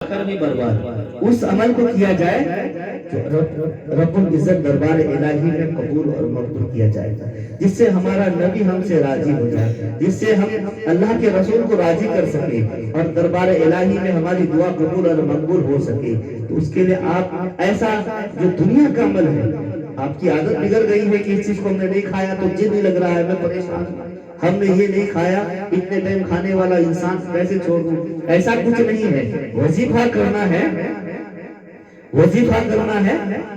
آخر میں برباد۔ اس عمل کو کیا جائے جو رب العزت دربار الہی میں قبول اور مقبول کیا جائے، جس سے ہمارا نبی ہم سے راضی ہو جائے، جس سے ہم اللہ کے رسول کو راضی کر سکے اور دربار الہی میں ہماری دعا قبول اور مقبول ہو سکے۔ تو اس کے لیے آپ ایسا جو دنیا کا عمل ہے، آپ کی عادت بگڑ گئی ہے کہ اس چیز کو ہم نے نہیں کھایا تو جن نہیں لگ رہا ہے، میں پریشان ہوں، ہم نے یہ نہیں کھایا، اتنے ٹائم کھانے والا انسان کیسے چھوڑ دوں، ایسا کچھ نہیں ہے۔ وظیفہ کرنا ہے، وظیفہ کرنا ہے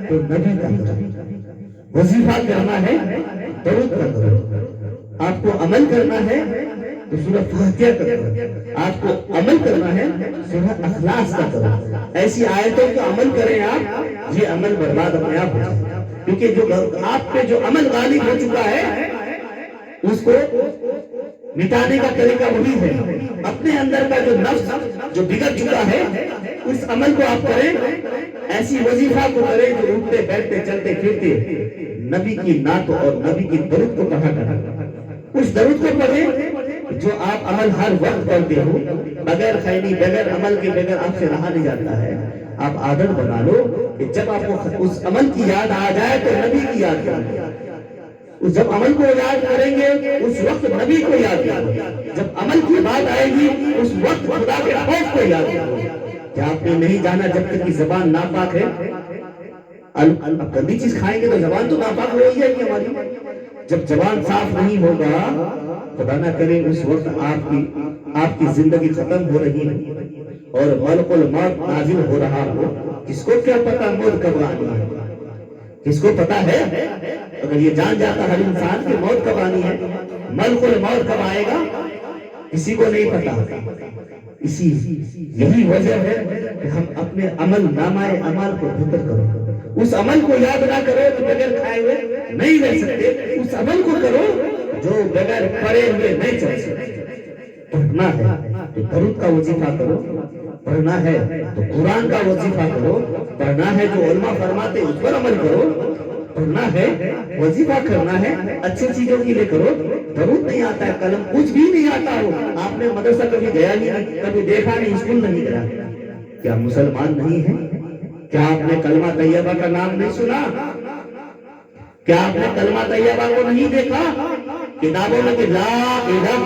تو نبی کا کرو، وظیفہ کرنا ہے درود کا کرو، آپ کو عمل کرنا ہے تو سورہ فاتحہ کا کرو، آپ کو عمل کرنا ہے سورہ اخلاص کا کرو۔ ایسی آیتوں کا عمل کریں آپ، یہ عمل برباد اپنے آپ ہو جائے، کیونکہ جو آپ پہ جو عمل غالب ہو چکا ہے اس کو مٹانے کا طریقہ وہی ہے۔ اپنے اندر کا جو نفس جو بگڑ چکا ہے اس عمل کو آپ کریں، ایسی وظیفہ کو کریں جو اٹھتے بیٹھتے چلتے پھرتے نبی کی نعت اور نبی کی درود کو پڑھا کریں، اس درود کو پڑھیں جو آپ عمل ہر وقت کرتے ہو، بغیر خیری بغیر عمل کے بغیر آپ سے رہا نہیں جاتا ہے۔ آپ عادت بنا لو کہ جب آپ کو اس عمل کی یاد آ جائے تو نبی کی یاد کریں، جب عمل کو یاد کریں گے اس وقت نبی کو یاد کرو، جب عمل کی بات آئے گی اس وقت خدا کے خوف کو یاد کرو۔ کیا آپ نے نہیں جانا جب تک کہ زبان ناپاک ہے، اب گندی چیز کھائیں گے تو زبان تو ناپاک ہو ہی جائے گی ہماری۔ جب زبان صاف نہیں ہوگا، خدا نہ کرے اس وقت آپ کی زندگی ختم ہو رہی ہے اور ملک الموت نازل ہو رہا ہو، کس کو کیا پتا موت کب آنی ہے، کس کو پتا ہے؟ اگر یہ جان جاتا ہر انسان کی موت کب آنی ہے، ملک الموت کب آئے گا، کسی کو نہیں پتا۔ یہی وجہ ہے کہ ہم اپنے عمل نامہ اعمال کو بہتر کرو، اس عمل کو یاد نہ کرو تو بغیر کھائے ہوئے نہیں رہ سکتے، اس عمل کو کرو جو بغیر پڑھے ہوئے نہیں چل سکتے۔ پڑھنا ہے تو درود کا وظیفہ کرو، پڑھنا ہے تو قرآن کا وظیفہ کرو، پڑھنا ہے جو علماء فرماتے اس پر عمل کرو، پڑھنا ہے وظیفہ کرنا ہے اچھی چیزوں کے لیے کرو۔ درود نہیں آتا ہے، قلم کچھ بھی نہیں آتا ہو، آپ نے مدرسہ کبھی گیا نہیں، کبھی دیکھا نہیں، اسکول نہیں گیا، کیا مسلمان نہیں ہے؟ کیا آپ نے کلمہ طیبہ کا نام نہیں سنا؟ کیا آپ نے کلمہ طیبہ کو نہیں دیکھا کتابوں میں کہ لا الہ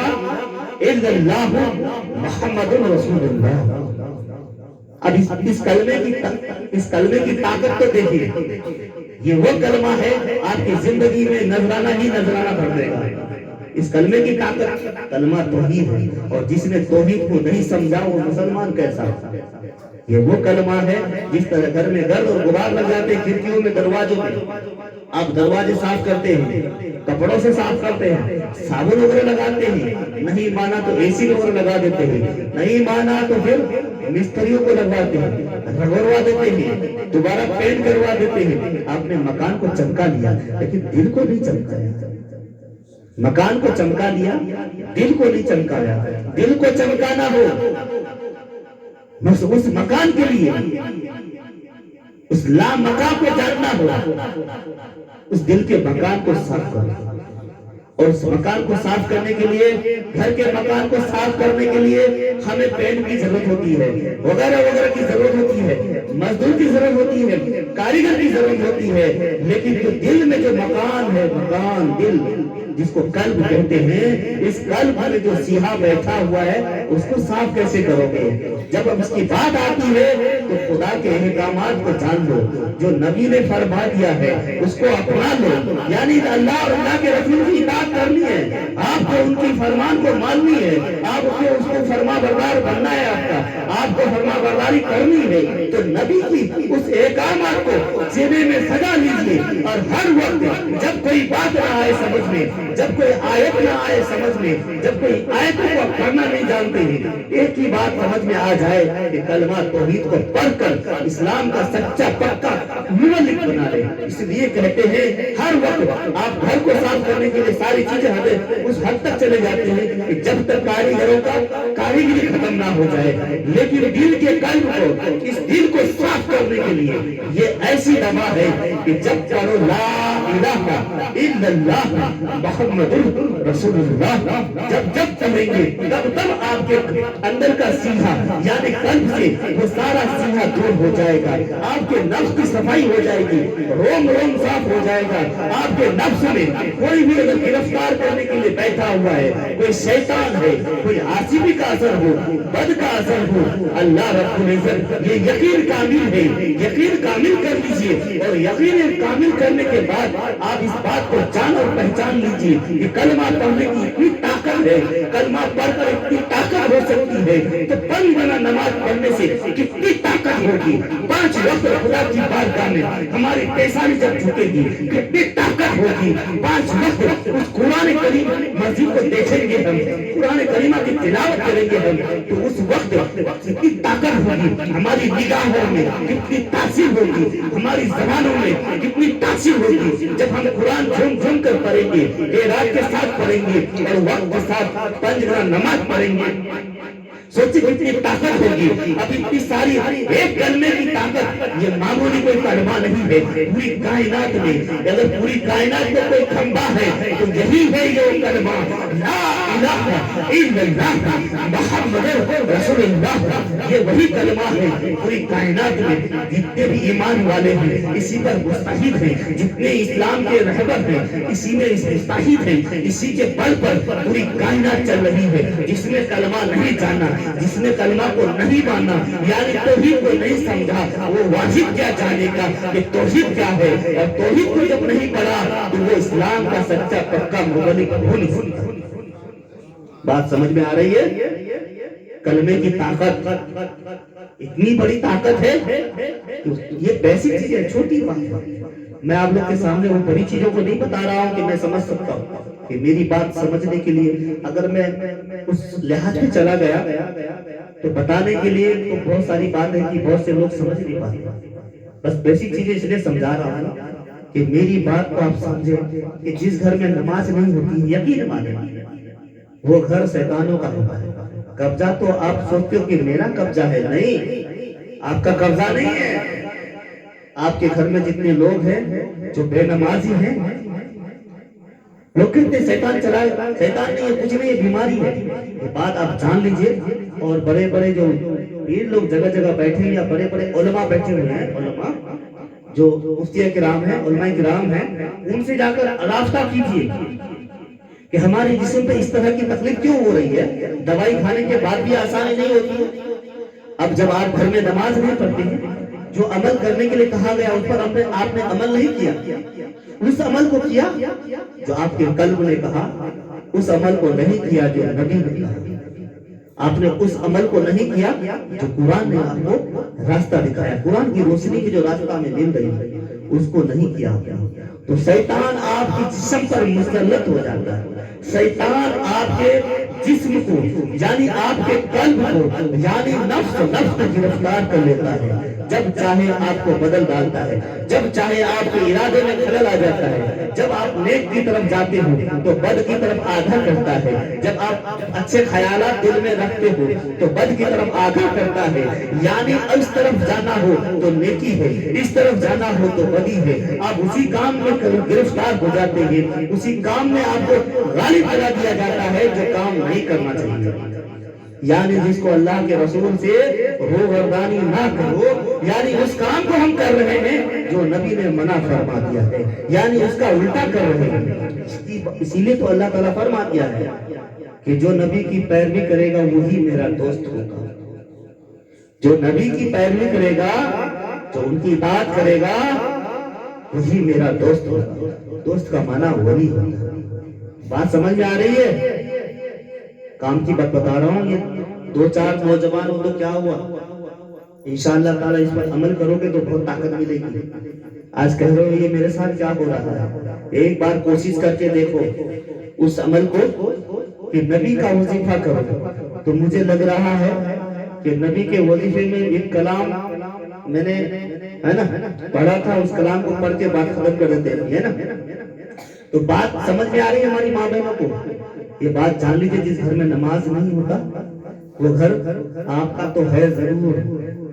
الا اللہ محمد رسول اللہ؟ اب اس کلمے کی طاقت تو دیکھیے، یہ وہ کلمہ ہے آپ کی زندگی میں نذرانہ ہی نذرانہ بھر دے گا۔ اس کلمے کی طاقت، کلمہ توحید ہے، اور جس نے توحید کو نہیں سمجھا وہ مسلمان کیسا؟ یہ وہ کلمہ ہے جس طرح گھر میں گرد اور غبار لگ جاتے ہیں، کھڑکیوں میں دروازوں میں، آپ دروازے صاف کرتے ہیں، کپڑوں سے صاف کرتے ہیں، صابن وغیرہ لگاتے ہیں، نہیں مانا تو اے سی وغیرہ لگا دیتے ہیں، نہیں مانا تو پھر مستریوں کو لگواتے ہیں، رگڑوا دیتے ہیں، دوبارہ پینٹ کروا دیتے ہیں۔ آپ نے مکان کو چمکا لیا لیکن دل کو نہیں چمکایا، مکان کو چمکا لیا دل کو نہیں چمکایا۔ دل کو چمکانا ہو اس مکان کے لیے، اس لامکان کو جاننا ہو، اس دل کے مکان کو صاف کرنا، اور اس مکان کو صاف کرنے کے لیے، گھر کے مکان کو صاف کرنے کے لیے ہمیں پینٹ کی ضرورت ہوتی ہے، وغیرہ وغیرہ کی ضرورت ہوتی ہے، مزدور کی ضرورت ہوتی ہے، کاریگر کی ضرورت ہوتی ہے، لیکن جو دل میں جو مکان ہے، مکان دل جس کو قلب کہتے ہیں، اس قلب میں جو سیاہ بیٹھا ہوا ہے اس کو صاف کیسے کرو گے؟ جب اب اس کی بات آتی ہے تو خدا کے احکامات کو جان لو، جو نبی نے فرما دیا ہے اس کو اپنا لو، یعنی اللہ اور اللہ کے رسول کی اطاعت کرنی ہے، آپ کو ان کی فرمان کو ماننی ہے، آپ کو اس کو فرما بردار بننا ہے، آپ کو فرما برداری کرنی ہے۔ تو نبی کی اس احکامات کو سینے میں سجا لیجئے، اور ہر وقت جب کوئی بات نہ آئے سمجھ میں، جب کوئی آیت نہ آئے سمجھ میں، جب کوئی آیتوں کو پڑھنا نہیں جانتے ہیں، ایک ہی بات سمجھ میں آ جائے کہ کلمہ توحید کو پڑھ کر اسلام کا سچا پکا مملک بنا لے۔ اس لیے کہتے ہیں ہر وقت آپ گھر کو صاف کرنے کے لیے ساری چیزیں اس حد تک چلے جاتے ہیں کہ جب تک کاریگروں کا کاریگری ختم نہ ہو جائے، لیکن دل کے قلب کو، اس دل کو صاف کرنے کے لیے یہ ایسی دوا ہے کہ جب کرو لا الہ الا اللہ محمد رسول اللہ، جب تک پڑھیں گے تب آپ کے اندر کا سیدھا یعنی قلب سے وہ سارا سیدھا دور ہو جائے گا، آپ کے نفس کی صفائی ہو جائے گی، روم روم صاف ہو جائے گا۔ آپ کے نفس میں کوئی بھی اگر گرفتار کرنے کے لیے بیٹھا ہوا ہے، کوئی شیطان ہے، کوئی عاصمی کا اثر ہو، بد کا اثر ہو، اللہ رب العزت یہ یقین کامل ہے، یقین کامل کر لیجئے، اور یقین کامل کرنے کے بعد آپ اس بات کو جان اور پہچان لیجئے کہ کلمہ پڑھنے کی اتنی طاقت ہے، کلمہ پڑھ کر اتنی طاقت ہو سکتی ہے تو 5 گنا نماز پڑھنے سے کتنی طاقت ہوگی، 5 وقت خدا کی بارگاہ میں ہماری پیشانی جب جھکے گی کتنی طاقت ہوگی، 5 وقت اس قرآن کریم مسجد کو دیکھیں گے ہم، قرآن کریمہ کی تلاوت کریں گے ہم، تو اس وقت کتنی طاقت ہوگی، ہماری نگاہوں میں کتنی تاثیر ہوگی، ہماری زبانوں میں کتنی تاثیر ہوگی جب ہم قرآن جھوم جھوم کر پڑھیں گے، اعراض کے ساتھ پڑھیں گے اور وقت کے ساتھ 5 گنا نماز پڑھیں گے۔ سوچیں کتنی طاقت ہوگی، اب اتنی ساری ایک کلمے کی طاقت، یہ معمولی کوئی کلمہ نہیں ہے، پوری کائنات میں اگر پوری کائنات میں کوئی کھمبا ہے تو یہی ہے یہ کلمہ لا الہ الا اللہ محمد رسول اللہ، یہ وہی کلمہ ہے۔ پوری کائنات میں جتنے بھی ایمان والے ہیں اسی پر مستحید ہیں، جتنے اسلام کے رہبر ہیں اسی میں مستحید ہیں، اسی کے بل پر پوری کائنات چل رہی ہے۔ جس نے کلمہ نہیں جانا، جس نے کلمہ کو نہیں مانا یعنی توحید کو نہیں سمجھا، وہ واجب کیا جانے کا کہ توحید کیا ہے، اور توحید کو جب نہیں پڑھا تو وہ اسلام کا سچا پکا مبلغ نہیں ہوتا۔ بات سمجھ میں آ رہی ہے؟ کلمے کی طاقت اتنی بڑی طاقت ہے کہ یہ بیسک چیزیں چھوٹی بات ہے، میں آپ لوگ کے سامنے وہ بڑی چیزوں کو نہیں بتا رہا ہوں کہ میں سمجھ سکتا ہوں، کہ میری بات سمجھنے کے لیے اگر میں اس لحاظ میں چلا گیا تو بتانے کے لیے تو بہت ساری بات ہے کہ بہت سے لوگ سمجھ نہیں پاتے، بس بیسک چیزیں اس لیے سمجھا رہا ہوں کہ میری بات کو آپ سمجھیں کہ جس گھر میں نماز نہیں ہوتی یقین مانے وہ گھر شیطانوں کا ہوتا ہے۔ قبضہ تو آپ سوچتے ہو کہ میرا قبضہ ہے، نہیں، آپ کا قبضہ نہیں ہے۔ آپ کے گھر میں جتنے لوگ ہیں جو بے نمازی ہیں، لوگ کہتے ہیں شیطان چلائے، شیطان نہیں ہے، کچھ نہیں ہے، بیماری ہے۔ یہ بات آپ جان لیجئے، اور بڑے بڑے جو پیر لوگ جگہ جگہ بیٹھے یا بڑے بڑے علماء بیٹھے ہوئے ہیں، علماء جو مفتیہ کرام ہیں، علماء کرام ہیں، ان سے جا کر رابطہ کیجئے کہ ہمارے جسم پہ اس طرح کی تکلیف کیوں ہو رہی ہے، دوائی کھانے کے بعد بھی آسانی نہیں ہوتی ہے۔ اب جب آپ گھر میں نماز نہیں پڑھتے ہیں، جو عمل کرنے کے لیے کہا گیا اس پر آپ نے عمل نہیں کیا، اس عمل کو کیا جو آپ کے قلب نے کہا، اس عمل کو نہیں کیا جو نبی نے کہا، آپ نے اس عمل کو نہیں کیا جو قرآن نے آپ کو راستہ دکھایا، قرآن کی روشنی کی جو راستہ میں مل رہی ہے اس کو نہیں کیا، تو شیطان آپ کی جسم پر مسلط ہو جاتا ہے، شیطان آپ کے جسم کو یعنی آپ کے قلب کو یعنی نفس کو گرفتار کر لیتا ہے، جب چاہے آپ کو بدل ڈالتا ہے، جب چاہے آپ کے ارادے میں خلل آ جاتا ہے، جب آپ نیک کی طرف جاتے ہو تو بد کی طرف آدھا کرتا ہے، جب آپ اچھے خیالات دل میں رکھتے ہو تو بد کی طرف آدھا کرتا ہے، یعنی اس طرف جانا ہو تو نیکی ہے، اس طرف جانا ہو تو بدی ہے، آپ اسی کام میں گرفتار ہو جاتے ہیں، اسی کام میں آپ کو غالب کرا دیا جاتا ہے جو کام نہیں کرنا چاہیے، یعنی جس کو اللہ کے رسول سے روگردانی نہ کرو، یعنی اس کام کو ہم کر رہے ہیں جو نبی نے منع فرما دیا ہے، یعنی اس کا الٹا کر رہے ہیں، اسی لیے تو اللہ تعالیٰ فرما دیا ہے کہ جو نبی کی پیروی کرے گا وہی میرا دوست ہوگا، جو نبی کی پیروی کرے گا، جو ان کی اطاعت کرے گا وہی میرا دوست ہوگا، دوست کا معنی ولی ہوتا ہے۔ بات سمجھ میں آ رہی ہے؟ کام کی بات بتا رہا ہوں، یہ 2-4 نوجوان ہو تو کیا ہوا، انشاءاللہ تعالیٰ اس پر عمل کرو گے تو بہت طاقت ملے گی۔ آج کہہ رہے ہو یہ میرے ساتھ کیا ہو رہا ہے، ایک بار کوشش کر کے دیکھو اس عمل کو کہ نبی کا وظیفہ کرو، تو مجھے لگ رہا ہے کہ نبی کے وظیفے میں ایک کلام میں نے ہے نا پڑھا تھا، اس کلام کو پڑھ کے بات ختم کر دیتے ہیں نا، تو بات سمجھ میں آ رہی ہے ہماری ماں بہنوں کو؟ یہ بات جان لیجئے، جس گھر میں نماز نہیں ہوتا وہ گھر آپ کا تو ہے ضرور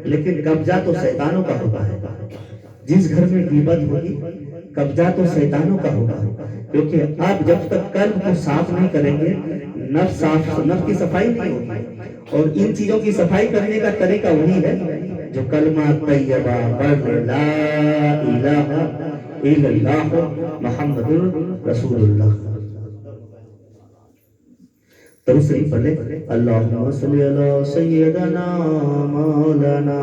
لیکن قبضہ تو شیطانوں کا ہوتا ہے، جس گھر میں غیبت ہوگی قبضہ تو شیطانوں کا ہوگا، کیونکہ آپ جب تک قلب کو صاف نہیں کریں گے نفس کی صفائی نہیں ہوتی، اور ان چیزوں کی صفائی کرنے کا طریقہ وہی ہے جو کلمہ طیبہ پڑھ لا الہ الا اللہ محمد رسول اللہ. درود پڑھ لیں. اللہم صلی علی سیدنا مولانا